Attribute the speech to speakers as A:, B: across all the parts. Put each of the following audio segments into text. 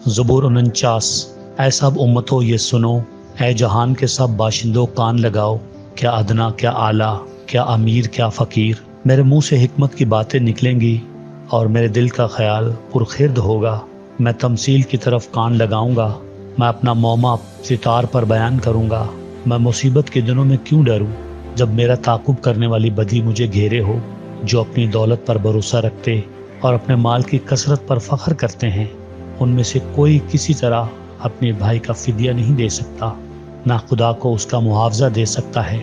A: ज़बूर 49। ऐ सब उम्मतों ये सुनो, ऐ जहान के सब बाशिंदों कान लगाओ, क्या अदना क्या आला, क्या अमीर क्या फ़कीर। मेरे मुंह से हिकमत की बातें निकलेंगी और मेरे दिल का ख्याल पुरखिर्द होगा। मैं तमसील की तरफ कान लगाऊंगा, मैं अपना मौमा सितार पर बयान करूंगा। मैं मुसीबत के दिनों में क्यों डरूं, जब मेरा ताकुब करने वाली बदी मुझे घेरे हो। जो अपनी दौलत पर भरोसा रखते और अपने माल की कसरत पर फख्र करते हैं, उनमें से कोई किसी तरह अपने भाई का फिदिया नहीं दे सकता, ना खुदा को उसका मुआवजा दे सकता है,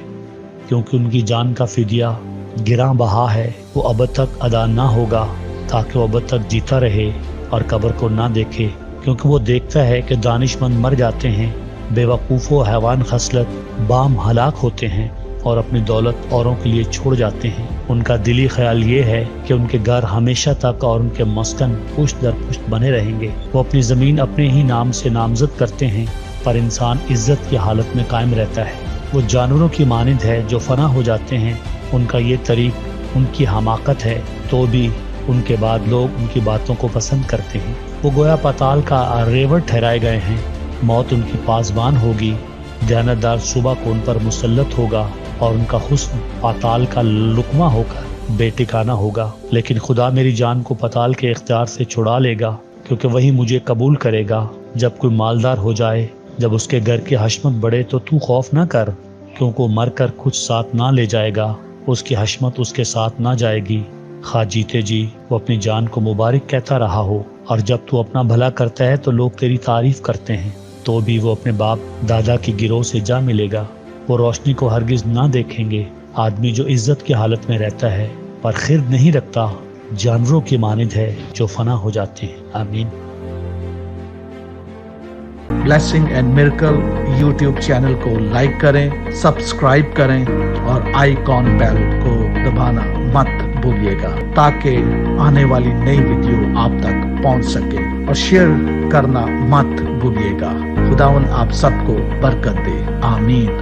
A: क्योंकि उनकी जान का फिदिया गिरां बहा है। वो अब तक अदा ना होगा ताकि वो अब तक जीता रहे और कब्र को ना देखे, क्योंकि वो देखता है कि दानिशमंद मर जाते हैं, बेवकूफ़ व हैवान खसलत बाम हलाक होते हैं और अपनी दौलत औरों के लिए छोड़ जाते हैं। उनका दिली ख्याल ये है कि उनके घर हमेशा तक और उनके मस्कन पुश्त दर पुश्त बने रहेंगे। वो अपनी ज़मीन अपने ही नाम से नामजद करते हैं, पर इंसान इज्जत की हालत में कायम रहता है। वो जानवरों की मानिंद है जो फना हो जाते हैं। उनका ये तरीक उनकी हमाकत है, तो भी उनके बाद लोग उनकी बातों को पसंद करते हैं। वो गोया पाताल का रेवड़ ठहराए गए हैं। मौत उनकी पासबान होगी, दयानतदार सुबह को उन पर मुसल्लत होगा और उनका हुस्न पाताल का लुकमा होकर बेटिकाना होगा। लेकिन खुदा मेरी जान को पाताल के इख्तियार से छुड़ा लेगा, क्योंकि वही मुझे कबूल करेगा। जब कोई मालदार हो जाए, जब उसके घर की हशमत बढ़े, तो तू खौफ ना कर, क्योंकि वो मर कर कुछ साथ ना ले जाएगा, उसकी हशमत उसके साथ ना जाएगी। खा जीते जी वो अपनी जान को मुबारक कहता रहा हो, और जब तू अपना भला करता है तो लोग तेरी तारीफ करते हैं, तो भी वो अपने बाप दादा की गिरोह से जा मिलेगा। वो रोशनी को हरगिज ना देखेंगे। आदमी जो इज्जत की हालत में रहता है पर खिर्द नहीं रखता, जानवरों की मानिंद है जो फना हो जाते हैं। आमीन।
B: Blessing and miracle YouTube channel को लाइक करें, सब्सक्राइब करें और आइकॉन बेल को दबाना मत भूलिएगा, ताकि आने वाली नई वीडियो आप तक पहुंच सके। और शेयर करना मत भूलिएगा। खुदावन आप सबको बरकत दे। आमीन।